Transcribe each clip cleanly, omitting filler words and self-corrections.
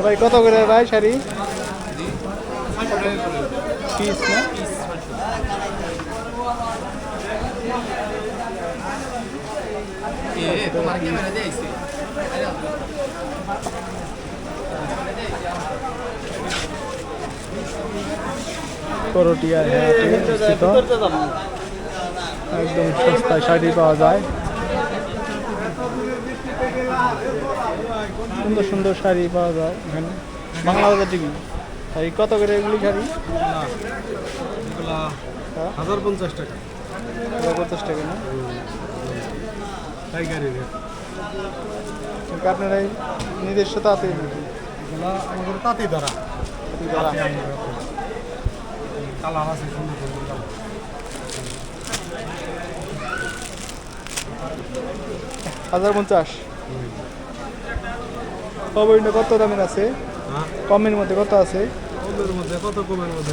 ভাই কত করে ভাই শাড়ি পিস না করটিয়া একদম সস্তায় শাড়ি পাওয়া যায় সুন্দর সুন্দর শাড়ি পাওয়া যায় এখানে বাংলা বাজার টিভি শাড়ি কত করে এগুলি শাড়ি 1050 টাকা 1050 টাকা না পাইকারি রেট আপনারা নিজস্ব তাঁতে এগুলো আমাদের তাঁতি ধরা কালার আছে সুন্দর সুন্দর কালার 1050 কমের কত দামের আছে কমের মধ্যে কত আছে কমের মধ্যে কত কমের মধ্যে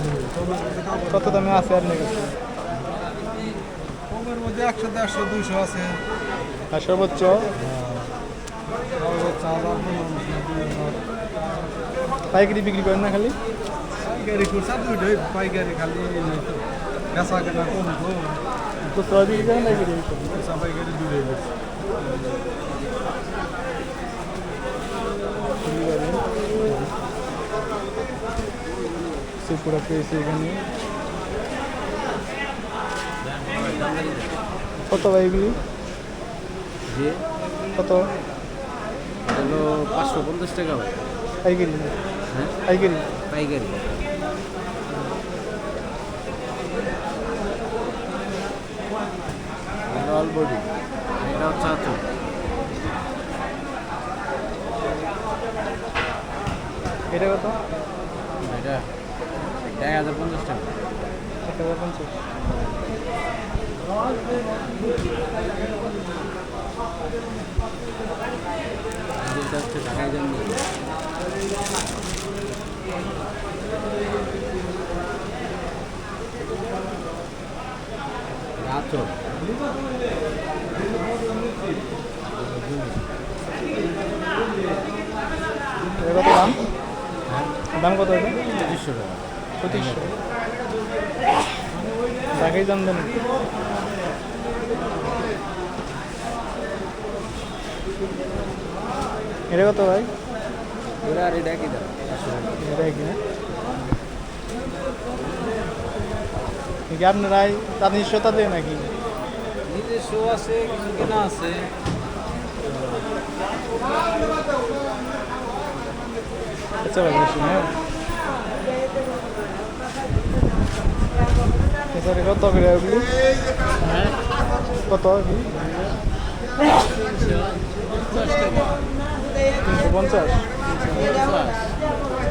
কত দামে আছে আপনার কাছে কমের মধ্যে 100 150 200 আছে আর সর্বোচ্চ পাইকারি বিক্রি করেন না খালি পাইকারি করছে দুইটাই পাইকারি খালি বেচা কেনা কম তো খুচরা বিক্রি করেন পাইকারি পাইকারি দুইটাই পুরো পেয়েছে এখানে কত ভাই এগুলি কত 550 টাকা ভাই পাইকারি হ্যাঁ পাইকারি পাইকারি অল বডি এটা হচ্ছে আঁচল এটা কত এটা 1050 টাকা 1050 এটা হচ্ছে ঢাকায় জন্য আঁচল এটা কত দাম দাম কত এটা 2500 টাকা 2500 ঢাকায় দাম দেন এটা কত ভাই ওরা আর এটা কি দাম এটা কি না কি আপনারাই তাদের নিশ্চয়তা দেয় নাকি নিজস্ব আছে কিছু কেনা আছে আচ্ছা ভাই বেশি হ্যাঁ এছাড়া কত করে ওগুলি কত ওগুলি 350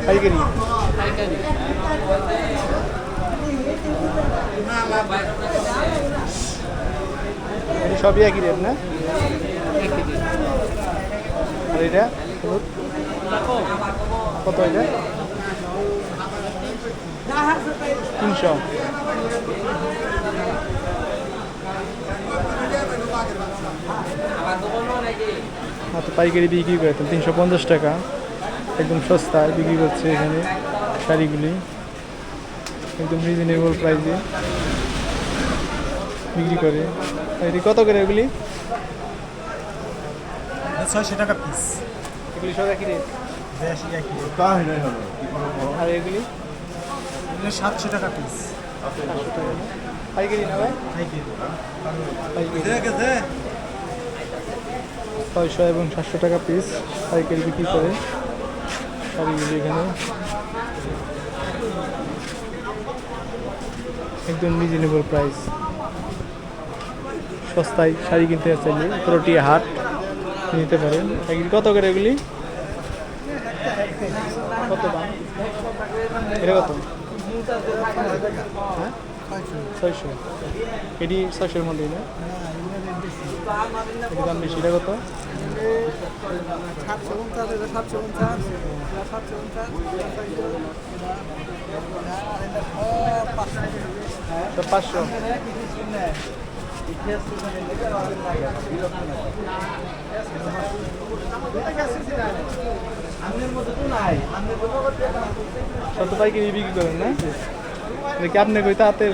পাইকারি এটা সবই একই রেট না আর এটা কত এটা 300 তো পাইকারি বিক্রি করে 350 টাকা একদম সস্তায় বিক্রি করছে এখানে শাড়িগুলি একদম রিজনেবল প্রাইসে বিক্রি করে এটি কত করে এগুলি 600 টাকা পিস এগুলি সব একই রেট আর এগুলি 700 টাকা পিস 500 টাকা পাইকারি না ভাই পাইকারি 600 এবং 700 টাকা পিস পাইকারি বিক্রি করে শাড়িগুলি এখানে একদম রিজনেবল প্রাইস সস্তায় শাড়ি কিনতে চাইলে প্রোটি হাট নিতে পারেন কত করে এগুলি কত দাম এটা কত হ্যাঁ 600 এটি 600-এর মধ্যেই না এটি দাম বেশি এটা কত 500 সব তো পাইকারি বিক্রি করেন না? এটা কি আপনি কইতে হাতের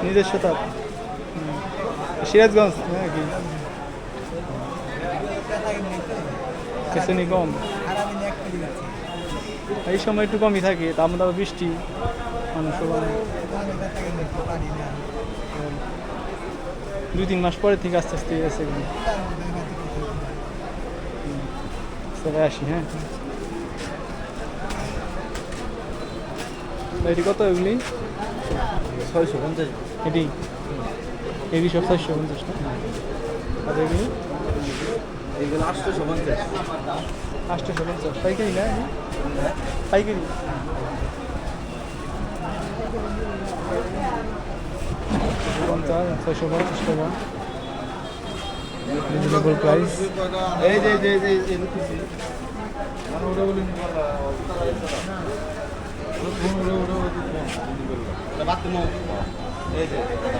নিজস্ব তাঁত? সিরাজগঞ্জ নাকি? পেছনে কম, এই সময় একটু কমই থাকে, তার মধ্যে আবার বৃষ্টি, মানুষ 2-3 মাস পরে থেকে আস্তে আস্তে গেছে। তবে আসি, হ্যাঁ। এটি কত এগুলি? 650 এটি এটি সব 650 টাকা। আর এগুলি এইগুলো 850 850 পাইকারি না? পাইকারি 650 টাকা রিজনেবল প্রাইস। এই যে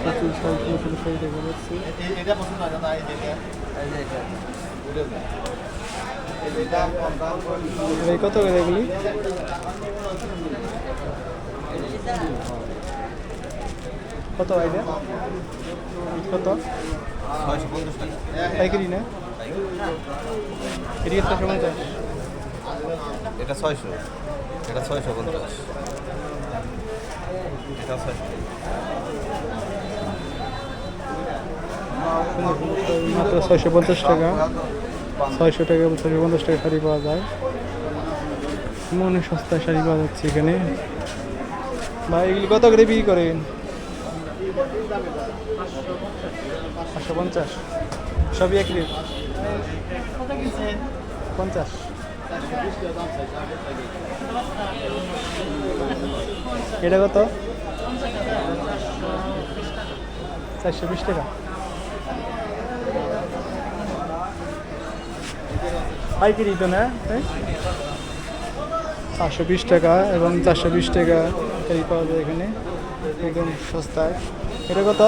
প্রচুর শাড়ি দেখা যাচ্ছে। এই কত করে এগুলি? কত আইডিয়া কত? 650 টাকা। পাইকারি না? এদিকে 650। এটা 600, এটা 650, এটা 600। মাত্র 650 টাকা, 600 টাকা 650 টাকা শাড়ি পাওয়া যায়। মনে সস্তায় শাড়ি পাওয়া যাচ্ছে এখানে। ভাই এগুলি কত করে বিক্রি করেন? 550 সবই এক রেট? 50। এটা কত? 420 টাকা। পাইকারি তো না? 520 টাকা এবং 420 টাকা শাড়ি পাওয়া যায় এখানে, একদম সস্তায়। এটা কত?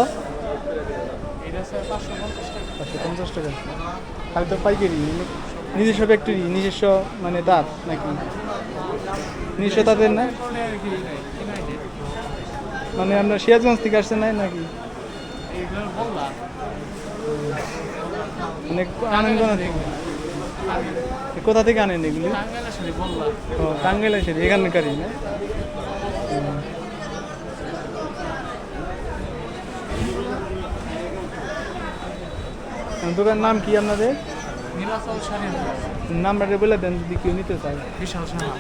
550 টাকা। আর তো পাইকারি, নিজস্ব ফ্যাক্টরি, নিজস্ব মানে দাঁত নাকি? নিজস্ব তাঁতের না? মানে আপনার সিরাজগঞ্জ থেকে আসছেন নাই নাকি? মানে আনেন কোথা থেকে? কোথা থেকে আনেন এগুলি? ও টাঙ্গাইল শাড়ি, এখানকারই না? দোকান নাম কি আপনাদের? নাম্বারটা বলে দেন যদি কেউ নিতে চায়। বিশাল সাহা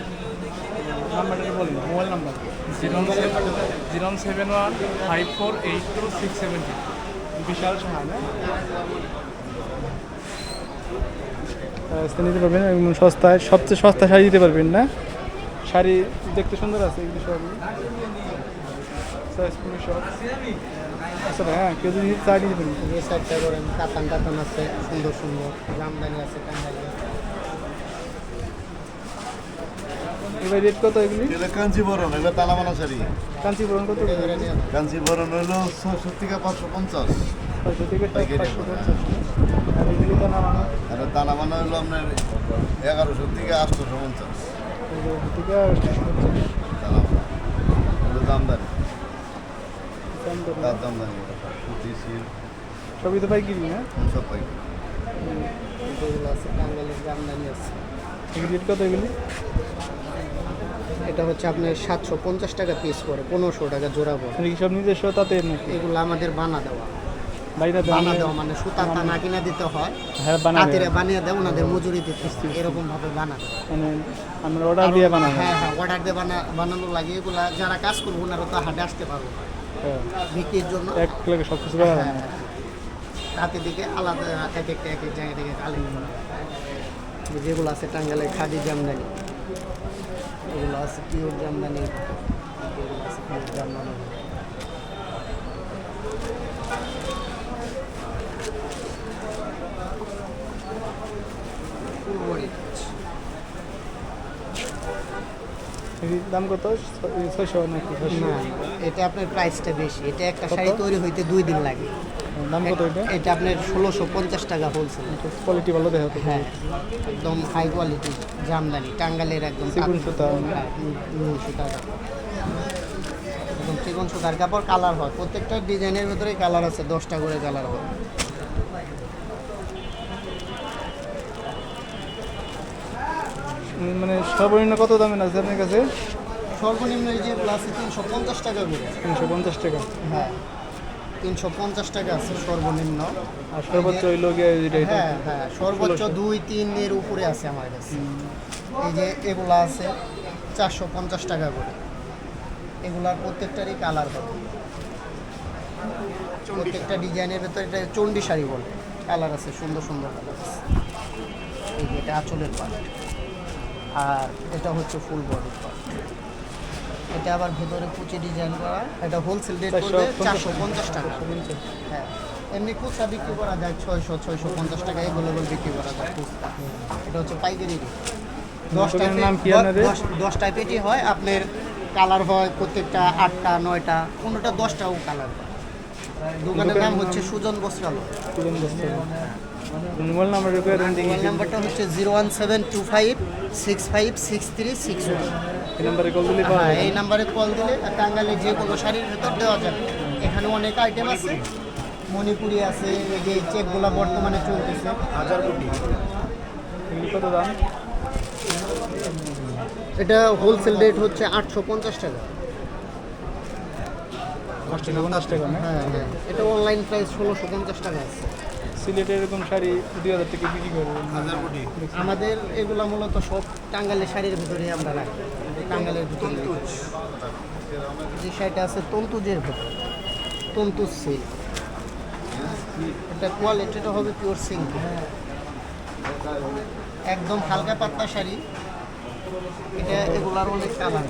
নাম্বারটা বলেন, মোবাইল নাম্বার। 071548267। বিশাল সাহা না? নিতে পারবেন এবং সস্তায়, সবচেয়ে সস্তা শাড়ি দিতে পারবেন না? শাড়ি দেখতে সুন্দর আছে এগুলি সবই। আচ্ছা ভাই, হ্যাঁ, কেউ যদি চাই নিতে পারবেন। এই সাইডটা করেন, কাতান টাতান আছে সুন্দর সুন্দর, জামদানি আছে, টাঙ্গাইলে। এবার রেট কত এগুলি? এটা কাঞ্চিবরণ, এটা তালামানা শাড়ি। কাঞ্চিপুরম কত? কাঞ্চিবরণ হলো 600 থেকে 550। 600 থেকে পাইকারি। 550। আর এগুলি তো না মানে এটা তালামানা হলো আপনার 1100 থেকে 850 থেকে তালামানা। এটা জামদানি, দাম তো তার জামদানি, সুতি সিল্ক সবই তো পাইকারি না? সব পাইকারি। যেগুলো আছে টাঙ্গাইলের জামদানি আছে। এগুলি রেট কত এগুলি? এটা হচ্ছে আপনার 750 টাকা পিস পড়ে, 1500 টাকা জোড়া পড়ে। এগুলি কি সব নিজস্ব তাতে নাকি? এগুলো আমাদের বানা দেওয়া, বাইরে বানা দেওয়া মানে সুতা টানা কিনা দিতে হয়, হ্যাঁ বানাবে, হাতিরে বানিয়ে দেয়, ওনাদের মজুরি দিতে হয়, এরকম ভাবে বানা দেয়। মানে আমরা অর্ডার দিয়ে বানাবো। হ্যাঁ হ্যাঁ, অর্ডার দিয়ে বানানো লাগে। এগুলা যারা কাজ করবো ওনারা তো হাটে আসতে পারবো না হ্যাঁ, বিক্রির জন্য। এক লাগে সব কিছু করা যায় হ্যাঁ, না। রাতের দিকে আলাদা এক এক জায়গা থেকে কালেক্ট করা হয়। যেগুলো আছে টাঙ্গাইলের খাদি জামদানি, এগুলো আছে পিওর জামদানি, এগুলো আছে পিওর জামদানি। ফুলবড়ি এগুলির দাম কত? 600 নাকি? 600? না, এটা আপনার প্রাইসটা বেশি। এটা একটা কত? শাড়ি তৈরি হইতে 2 দিন লাগে। দাম কত এটা? এটা আপনার 1650 টাকা হোলসেল। কোয়ালিটি ভালো দেখা তো। হ্যাঁ, একদম হাই কোয়ালিটি জামদানি টাঙ্গালের একদম চিকন সুতা। হ্যাঁ, সুতা একদম চিকন সুতার কাপড়, কালার হয় প্রত্যেকটা ডিজাইনের ভিতরে কালার আছে, 10টা করে কালার হয়। মানে সর্বনিম্ন কত দামের আছে আপনার কাছে? সর্বনিম্ন এই যে প্লাসে 350 টাকা করে। 350 টাকা। হ্যাঁ, 350 টাকা আছে সর্বনিম্ন। আর সর্বোচ্চ হইল গিয়ে এটা এটা। হ্যাঁ হ্যাঁ, সর্বোচ্চ 2-3 এর উপরে আছে আমার কাছে। এই যে এগুলা আছে 450 টাকা করে। এগুলার প্রত্যেকটারই কালার হবে, প্রত্যেকটা ডিজাইনের ভেতরে এটা চণ্ডী শাড়ি বলে, কালার আছে, সুন্দর সুন্দর কালার আছে। এই যে এটা আঁচলের পার্ট, আর এটা হচ্ছে ফুল বডির পার্ট। এটা আবার ভেতরে কুচি ডিজাইন করা, এটা হোলসেল রেট করবে 450 টাকা। হ্যাঁ, এমনি খুচরা বিক্রি করা যায় 600-650 টাকা, এগুলো বিক্রি করা যায় খুচরা। এটা হচ্ছে পাইকারি রেট। 10টা পেটি হয়, আপনার কালার হয় প্রত্যেকটা 8টা 9টা, কোনোটা 10টাও কালার হয়। দোকানের নাম হচ্ছে সুজন বস্ত্রালয়। সুজন বস্ত্র। মোবাইল নাম্বার রিকোয়ার মোবাইল নাম্বারটা হচ্ছে 01725656361। এই নাম্বারে কল দিলে পাওয়া হ্যাঁ, যাবে। এই নাম্বারে কল দিলে টাঙ্গাইলে যে কোনো শাড়ির ভেতর দেওয়া যাবে। এখানে অনেক আইটেম আছে, মণিপুরি আছে, এই যে চেকগুলো বর্তমানে চলতেছে। এগুলি কত দাম? এটা হোলসেল রেট হচ্ছে 850 টাকা। 850 টাকা না? হ্যাঁ হ্যাঁ, এটা অনলাইন প্রাইস 1650 টাকা আছে। সিলেটের এরকম শাড়ি 2000 টাকা বিক্রি করবেন। আমাদের এগুলো মূলত সব টাঙ্গাইলের শাড়ির ভিতরে আমরা রাখি, টাঙ্গাইলের ভিতরে। যে শাড়িটা আছে তন্তুজের ভিতরে, তন্তুজ সিল্ক, এটা কোয়ালিটিটা হবে পিওর সিল্ক, একদম হালকা পাতলা শাড়ি। এটা এগুলার অনেক কালার,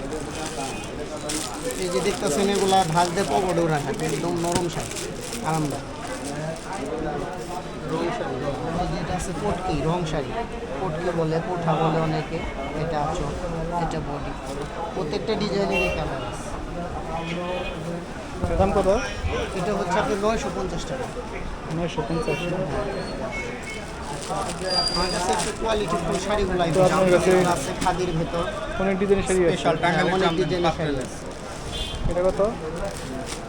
এই যে দেখতেছেন এগুলা ঢাক দিয়ে পকেটেও রাখা, একদম নরম শাড়ি, আরামদায়ক রং শাড়ি। যেটা আছে পটকি, রং শাড়ি, পটকি বলে, পোঠা বলে অনেকে। এটা আঁচল, এটা বডি, প্রত্যেকটা ডিজাইনেরই কালার আছে। দাম কত? এটা হচ্ছে আপনার 950 টাকা। 950। আমার কাছে একটু কোয়ালিটি ফুল শাড়িগুলো তো আপনার কাছে আছে খাদির ভেতর, অনেক ডিজাইনের শাড়ি আছে। স্পেশাল টাঙ্গাইলের অনেক ডিজাইনের শাড়ি আছে। এটা কত?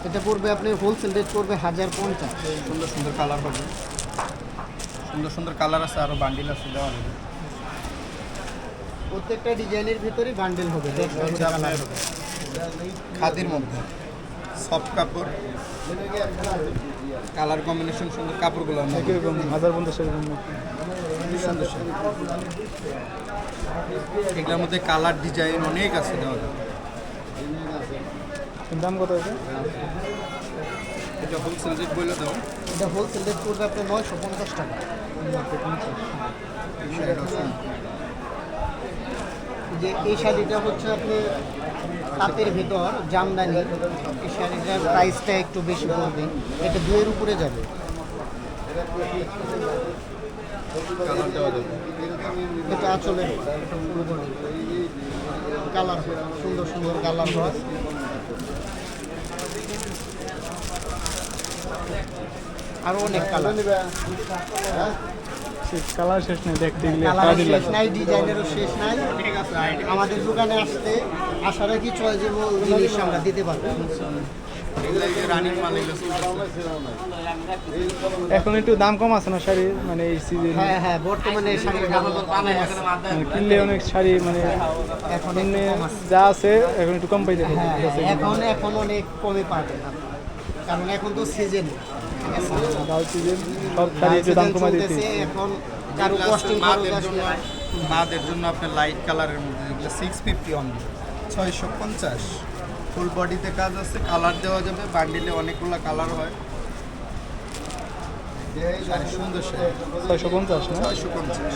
এটা পড়বে আপনি হোলসেল রেট পড়বে 1050। সুন্দর সুন্দর কালার হবে, সুন্দর সুন্দর কালার আছে, আরো বান্ডিল আছে দেওয়া যাবে। প্রত্যেকটা ডিজাইনের ভিতরেই বান্ডেল হবে, 10টা করে কালার হবে। খাদির মধ্যে সফট কাপড়, কালার কম্বিনেশন সুন্দর, কাপড়গুলো একই রকম 1050 টাকার মধ্যে। সুন্দর সুন্দর। এগুলোর মধ্যে কালার ডিজাইন অনেক আছে দেওয়া যাবে। দাম কত আছে? এটা হোলসেল রেট বলে দাও। এটা হোলসেল রেট পড়বে আপনার 950 টাকা। যে এই শাড়িটা হচ্ছে আপনি তাঁতের ভেতর জামদানি, এই শাড়িটার প্রাইসটা একটু বেশি পড়বে, এটা 2 উপরে যাবে। কালার দেওয়া যাবে। এটা আঁচলের, এটা ফুল বডি, কালার সুন্দর সুন্দর কালার হয়। আরো অনেক কালার, কালার শেষ নেই, দেখতে গেলে কালার সারাদিন শেষ লাগবে। নাই, ডিজাইনেরও শেষ নাই। আমাদের দোকানে আসতে আশা রাখি চয়েজেবল জিনিস আমরা দিতে পারবো। এগুলো রানিং মাল, এগুলো এখন একটু দাম কম আছে না শাড়ি, মানে এই সিজন হ্যাঁ হ্যাঁ, বর্তমানে এই শাড়ির দাম কম আছে। কিনলে অনেক শাড়ি মানে এখন এমনি একটু কম আছে। যা আছে এখন একটু কম পাইতে পারবেন। হ্যাঁ হ্যাঁ, এখন অনেক কমে পাবেন আপনি, কারণ এখন তো সিজন, দাও সিজন সব শাড়ি একটু দাম কমাই দিতে। এখন কারো কস্টিং খরচ আসলে মাদের জন্য আপনার লাইট কালারের মধ্যে যেগুলো 650 অনলি, 650। ফুল বডিতে কাজ আছে, কালার দেওয়া যাবে, বান্ডিলে অনেকগুলো কালার হয়। শাড়ি সুন্দর শাড়ি, 650 না? 650,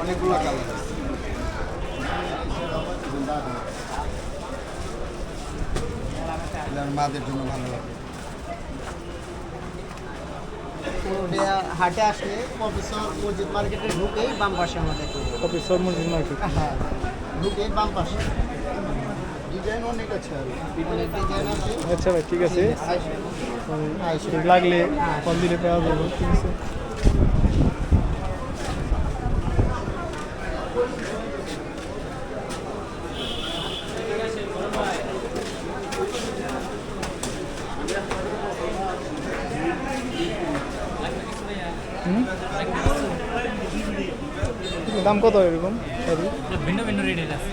অনেকগুলো কালার আছে। এগুলো মাদের জন্য ভালো লাগে। পুরুলিয়া হাটে আসলে প্রফেসর মসজিদ মার্কেটে ঢুকেই বাম পাশে আমাদের দোকান। কপি সর মসজিদ মার্কেট। হ্যাঁ, ঢুকেই বাম পাশে ডিজাইন অনেক আছে আর অনেক ডিজাইন আছে। আচ্ছা ভাই, ঠিক আছে। আসবে। লাগলে কল দিলে পাওয়া যাবে, ঠিক আছে। হুম? দাম কত এরকম শাড়ি? ভিন্ন ভিন্ন রেটের আছে।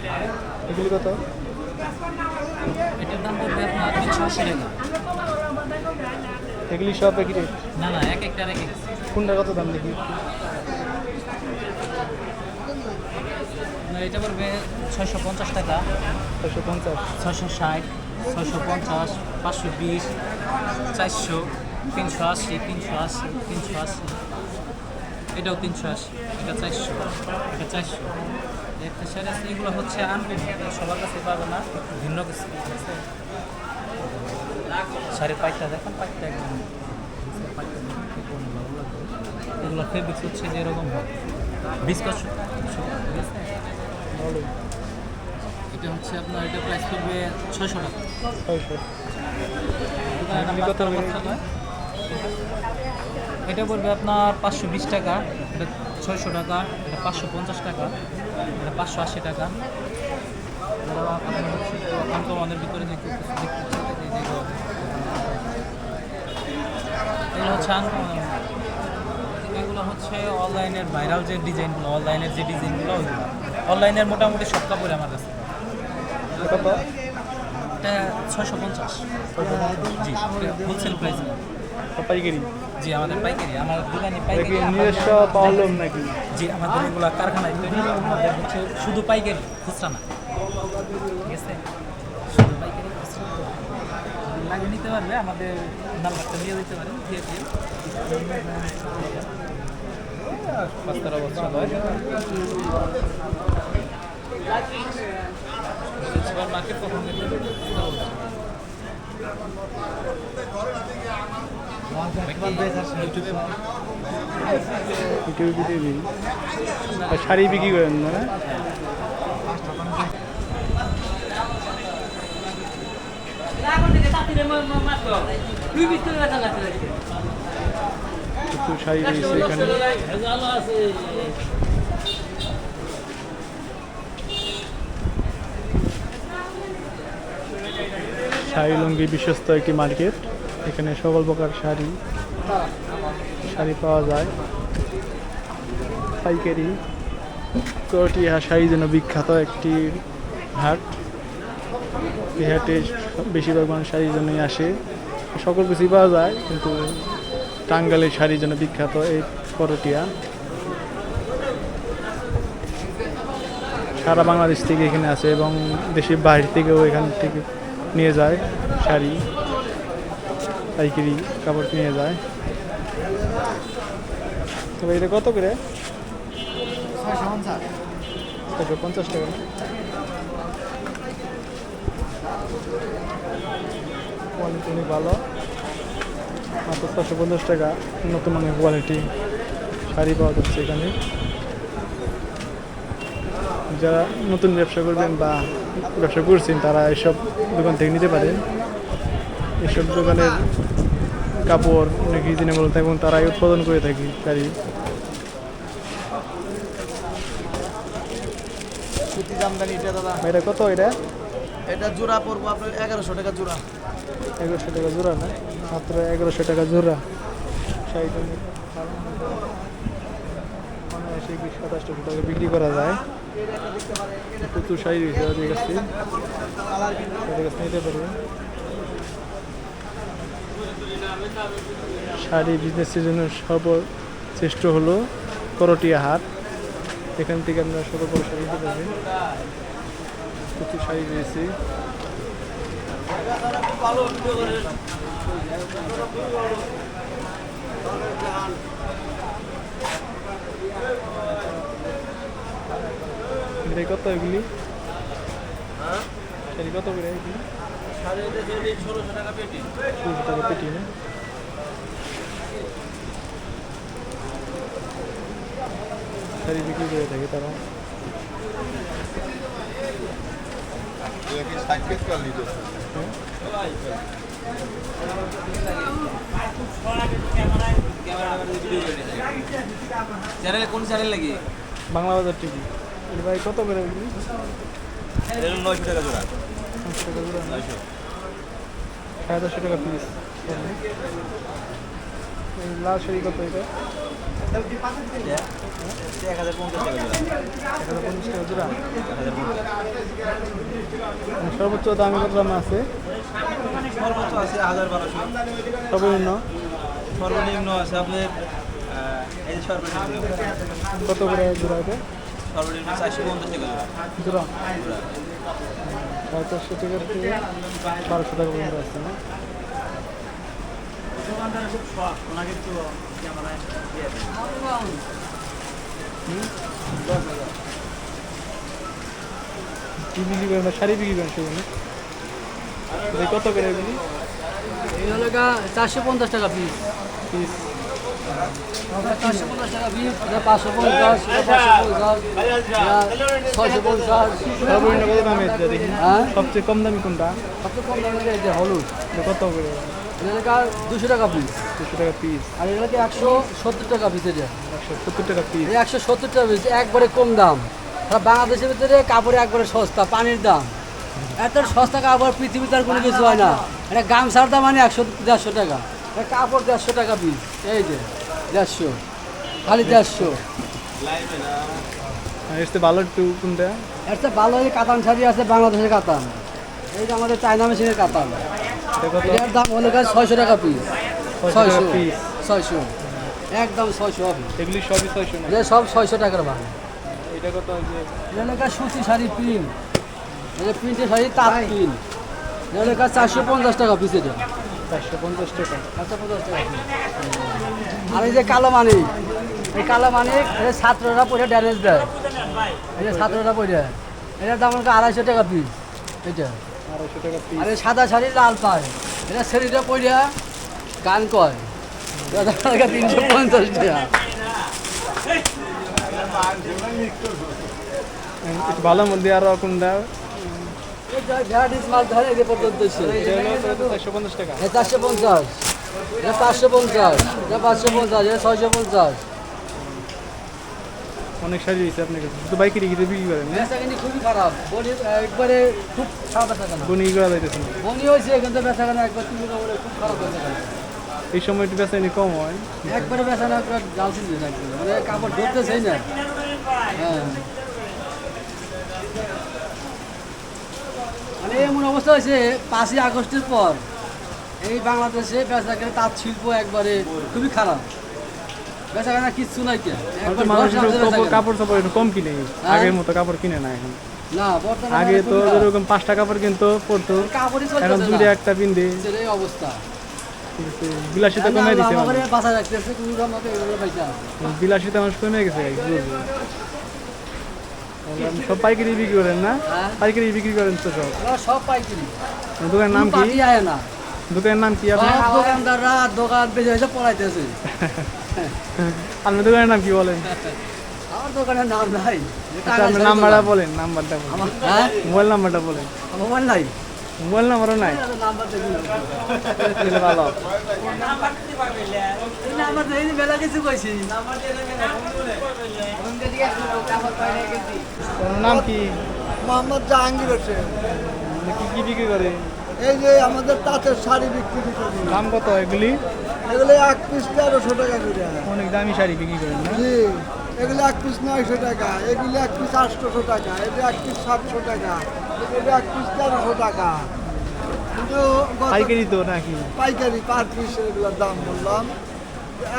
এগুলি কত? এটার দাম পড়বে আপনার 380 টাকা। এগুলি সব একই রেট? না না, এক একটার এক এক। কোনটা কত দাম দেখি? আপনার এটা পড়বে 650 টাকা, 650, 660, 650, 520, 400, 380, 380, 380, এটাও 380, এটা 400, এটা 400। একটা শাড়ি আছে, এগুলো হচ্ছে আনকমন, সবার কাছে পাবে না, একটু ভিন্ন কিছু আছে। শাড়ির পাইটটা দেখেন, পাইটটা একদম পাইটটা দেখুন, খুব ভালো লাগবে। এগুলো ফেব্রিক্স হচ্ছে যে এরকম হয়, বিস্কাস, ঠিক আছে। ভালো। এটা হচ্ছে আপনার, এটা প্রাইস পড়বে 600 টাকা। 600। এটা কত হয়? এটা পড়বে আপনার 520 টাকা, এটা 600 টাকা, এটা 550 টাকা, এটা 580 টাকা। আমাদের ভিতরে যে কিছু দেখতে পাচ্ছেন, এগুলো হচ্ছে uncommon। এগুলো হচ্ছে অনলাইনের ভাইরাল যে ডিজাইনগুলো, অনলাইনের যে ডিজাইনগুলো, ওইগুলো অনলাইনের মোটামুটি সব কাপড় আমার কাছে। কত? এটা 650। জি, হোলসেল প্রাইস। পাইকারি? জি, আমাদের পাইকারি, আমার দোকানে এটা পাইকারি। কি নিজস্ব পাওয়ালুম নাকি? জি, আমাদের এগুলো কারখানায় তৈরি, আমাদের হচ্ছে শুধু পাইকারি, খুচরা না, ঠিক আছে। শুধু পাইকারি, খুচরা লাগে নিতে পারবে, আমাদের নাম্বারটা দিয়ে দিতে পারেন, দিয়ে দিয়ে পাঁচটার অবস্থা হয়। সুপার মার্কেট কখন ইউটিউবে ইউটিউবে ভিডিও দিই। আর শাড়ি বিক্রি করেন না? কিছু শাড়ি রয়েছে এখানে। শাড়ি লুঙ্গি বিশ্বস্ত একটি মার্কেট। এখানে সকল প্রকার শাড়ি পাওয়া যায় পাইকারি। করটিয়া শাড়ির জন্য বিখ্যাত একটি হাট। এই হাটে বেশিরভাগ মানুষ শাড়ির জন্যই আসে, সকল কিছুই পাওয়া যায়, কিন্তু টাঙ্গাইলের শাড়ির জন্য বিখ্যাত এই করটিয়া। সারা বাংলাদেশ থেকে এখানে আসে এবং দেশের বাইরে থেকেও এখান থেকে নিয়ে যায় শাড়ি, পাইকারি কাপড় নিয়ে যায়। তবে এটা কত করে? 650। 650 টাকা। কোয়ালিটি অনেক ভালো, মাত্র 650 টাকা। উন্নত মানের কোয়ালিটি শাড়ি পাওয়া যাচ্ছে এখানে। যারা নতুন ব্যবসা করবেন বা ব্যবসা করছেন, তারা এসব দোকান থেকে নিতে পারেন। এসব দোকানের কাপড় অনেক রিজনেবল এবং তারাই উৎপাদন করে থাকি শাড়ি। সুতি জামদানি এটা দাদা, এটা কত? এটা জোড়া পড়বো আপনার 1100 টাকা জোড়া। 1100 টাকা জোড়া না, মাত্র 1100 টাকা জোড়া। শাড়িটা অনায়াসে 2700 টাকা বিক্রি করা যায়। প্রচুর শাড়ি রয়েছে ওদের কাছে, ওদের কাছে নিতে পারবেন। শাড়ি বিজনেসের জন্য সর্বশ্রেষ্ঠ হলো করটিয়া হাট। এখান থেকে আপনারা সকল বড় শাড়ি নিতে পারবেন। প্রচুর শাড়ি রয়েছে। এটা কত এগুলি? শাড়ি কত করে এগুলি? 1600 টাকা পেটি। 1600 টাকা পেটি না? শাড়ি বিক্রি করে থাকে তারা। এটা কি 60 পিস কোয়ালিটি? চ্যানেলে কোন চ্যানেল লাগি বাংলা বাজার টিভি। এটা ভাই কত করে এগুলি? 900 টাকা জোড়া 900 টাকা জোড়া না? 900 950 টাকা পিস। এই লাল শাড়ি কত এটা? 1050 টাকা জোড়া 1050 টাকা জোড়া। 1050 সর্বোচ্চ দামে কত দাম আছে? সর্বোচ্চ আছে 1200 সর্বনিম্ন সর্বনিম্ন আছে আপনার এই যে সর্বনিম্ন কত করে জোড়া এটা? সর্বনিম্ন 450 টাকা জোড়া জোড়া 450 টাকার থেকে 1200 টাকা পর্যন্ত আছে না? কি বিক্রি করেন? শাড়ি বিক্রি করেন সেগুলো? এটা কত করে এগুলি? এই হলো 450 টাকা পিস। পিস 450 টাকা পিস, 550, 650। সর্বনিম্ন কত দামে এটা দেখি? হ্যাঁ? সবচেয়ে কম দামি কোনটা? সবচেয়ে কম দামে এই যে হলুদ, এটা কত করে? এটা 200 টাকা পিস। 200 টাকা পিস, আর এগুলোকে 170 টাকা পিস। এটা 170 টাকা পিস। এই 170 টাকা পিস, একবারে কম দাম। সারা বাংলাদেশের ভিতরে কাপড়ে একবারে সস্তা, পানির দাম। এত সস্তা কাপড় পৃথিবীতে আর কোনো কিছু হয় না। এটা গামছার দাম মানে 100-150 টাকা, এটা কাপড় 150 টাকা পিস। এই যে 150, খালি 150। আর এর চেয়ে ভালো একটু কোনটা? এর চেয়ে ভালো এই কাতান শাড়ি আছে, বাংলাদেশের কাতান। এই যে আমাদের চায়না মেশিনের কাতান, এটা কত? এটার দাম হলো 600 টাকা পিস। 600 টাকা পিস। 600, একদম 600 হবে। এগুলি সবই 600 না? যে সব 600 টাকার ভাগ। এটা কত? যে এলাকা সুতি শাড়ি প্রিন্ট, এই যে প্রিন্টের শাড়ি তাঁত প্রিন্ট, এলাকা 450 টাকা পিস। এটা 450 টাকা। 450 টাকা পিস। আর এই যে কালো মানিক, এই কালো মানিক এই ছাত্ররা পরে ড্যামেজ দেয়, এই যে ছাত্ররা পরে, এটার দাম হলো 250 টাকা পিস। এটা 250 টাকা পিস। আর এই সাদা শাড়ি লাল পায়, এটা শাড়িটা পরে গান কয়, এটা দাম হলো 350 টাকা। একটু ভালোর মধ্যে আরো কোনটা? এই যে ভ্যারাইটিস মাল ধরে এই যে পর্যন্ত এটা হলো 450 টাকা। 450, এটা 550, এটা 550, এটা 650। অনেক শাড়ি দিয়েছে আপনার কাছে, শুধু বাইকেরই কিনে বিক্রি করেন না? বেচা কিনি খুবই খারাপ, বলি একবারে খুব খারাপ বেচা কেনা। বনি করা যাইতেছে না। বনি হয়েছে এখান থেকে বেচা কেনা একবার তুমি বলে খুব খারাপ বেচা কেনা। এই সময় একটু বেচাইনি কম হয়। একবারে বেচা না একবার জাল ছিনতে থাকবে, মানে কাপড় ধরতেছেই না। হ্যাঁ, মানে এমন অবস্থা হয়েছে 5ই আগস্টের পর এই বাংলাদেশে বেচা কেনা তাঁত শিল্প একবারে খুবই খারাপ, বেচা কেনা কিচ্ছু নাই। কে হয়তো মানুষ একটু কাপড় চাপড় একটু কম কিনে, আগের মতো কাপড় কিনে না এখন। না, বর্তমানে আগে তো যেরকম 5টা কাপড় কিনতো পড়তো, কাপড়ই এখন চলতেছে 2টা না। 1টা পিনদে। এই অবস্থা বিলাসিতা কমে দিছে মানুষ। আমাদের বাসা রাখতেছে কোনো আমাকে এগুলো পয়সা। বিলাসিতা মানুষ কমে গেছে। আপনি সব পাইকারি বিক্রি করেন না? হ্যাঁ। পাইকারি বিক্রি করেন তো সব? ওরা সব পাইকারি, দোকানের নাম কি? পার্টি আয় না। দোকানের নাম কি আপনার? সব দোকানদাররা দোকান বেঁচে বেঁচে পড়াইতেছে। আপনার দোকানের নাম কি বলেন? আমার দোকানের নাম নাই। আচ্ছা, আপনার নাম্বারটা বলেন, নাম্বারটা বলেন, আমার হ্যাঁ, মোবাইল নাম্বারটা বলেন। আমার মোবাইল নাই। মোবাইল নাম্বারও নাই? নাম্বার দেখুন, তাহলে ভালো। এই নাম্বার দেই মেলা কিছু কইছি। আপনার নাম কি? মোহাম্মদ জাহাঙ্গীর হোসেন। আপনি কি কি বিক্রি করে? এই যে আমাদের তাঁতের শাড়ি বিক্রি করি, দাম কত এগুলি? এগুলো 1 পিস 1300 টাকা করে। অনেক দামি শাড়ি বিক্রি করেন না? জি, এগুলো 1 পিস 900 টাকা, এগুলো 1 পিস 800 টাকা, এটা 1 পিস 700 টাকা, এটা 1 পিস 1300 টাকা। কিন্তু পাইকারি তো নাকি? পাইকারি পার পিস এগুলোর দাম বললাম।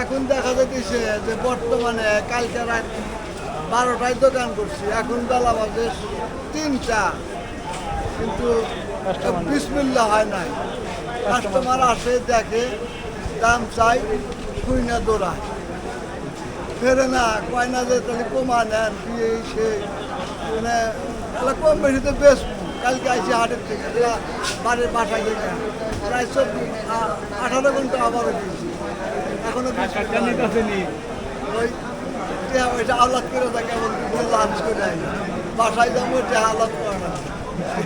এখন দেখা যাচ্ছে যে বর্তমানে কালকে রাত 12টায় দোকান করছি, এখন বেলা বাজে 3টা, কিন্তু বিসমিল্লাহ হয় নাই। কাস্টমার আসে, দেখে, দাম চাই, কুইনা দৌড়ায়, ফেরে না, কয় না যে তাহলে কমা নেন দিয়ে সে, মানে এগুলো কম বেশিতে বেশ। কালকে আইসি হাটের থেকে, এগুলা বাড়ির বাসায় গেছে প্রায় 18 ঘন্টা আবারও দিয়েছি, এখনো ওই ওইটা আওলাদ করে থাকে, এমন লাঞ্চ করে যায় না, বাসায় যাবো ওইটা আওলাদ করে না,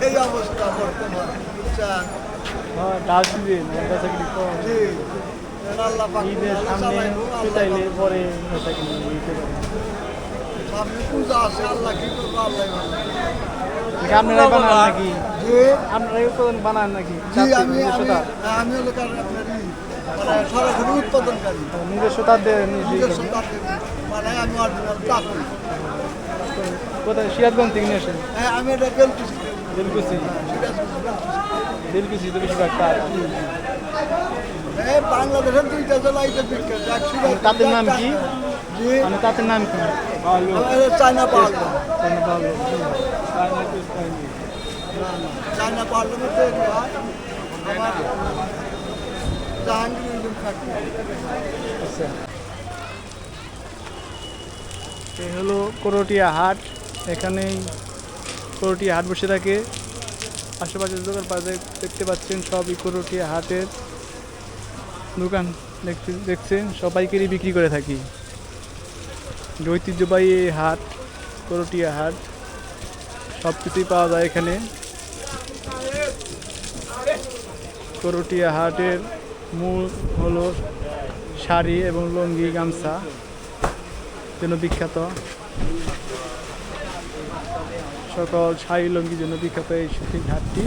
এই অবস্থা বর্তমান। হ্যাঁ ডাল সিজন বেচা কিনি কম জি আল্লাহ পাক ঈদের ভালো সামনে চালাইবো, আল্লাহ চুটাইলে পাক। পরে বেচা কিনি দিতে পারে সামনে পূজা আছে আল্লাহ কি করবো আল্লাহ ভালো। আপনারাই বানান নাকি জি আপনারাই উৎপাদন বানান নাকি জি আমি নিজস্ব আমি তার? আমি হলো কারণ আপনার মানে সরাসরি উৎপাদনকারী নিজস্ব তার দিয়ে নিজেই নিজস্ব করেন। তাঁত মানে আমি অরিজিনাল চা করি কোথায় সিরাজগঞ্জ থেকে নিয়ে আসেন হ্যাঁ আমি এটা বেলকুচি দিলকুচি দিলকুচি তো বেশিরভাগ তার এই বাংলাদেশের দুইটা জেলা এটা বিখ্যাত এক সিরাজ তাঁতের নাম কি? জি মানে তাঁতের নাম কি আমাদের চায়না পাহাড় চায়না পার্লামেন্ট তৈরি হয় আমার জাহাঙ্গীর উদ্দিন ফ্যাক্টরি আচ্ছা এই হলো করটিয়া হাট এখানেই করটিয়া হাট বসে থাকে আশেপাশে দোকান পাশে দেখতে পাচ্ছেন সবই করটিয়া হাটের দোকান দেখছেন সবাইকেরই বিক্রি করে থাকি ঐতিহ্যবাহী এই হাট করটিয়া হাট সব কিছুই পাওয়া যায় এখানে করটিয়া হাটের মূল হলো শাড়ি এবং লুঙ্গি গামছা জন্য বিখ্যাত সকল শাড়ি লুঙ্গির জন্য বিখ্যাত এই হাটটি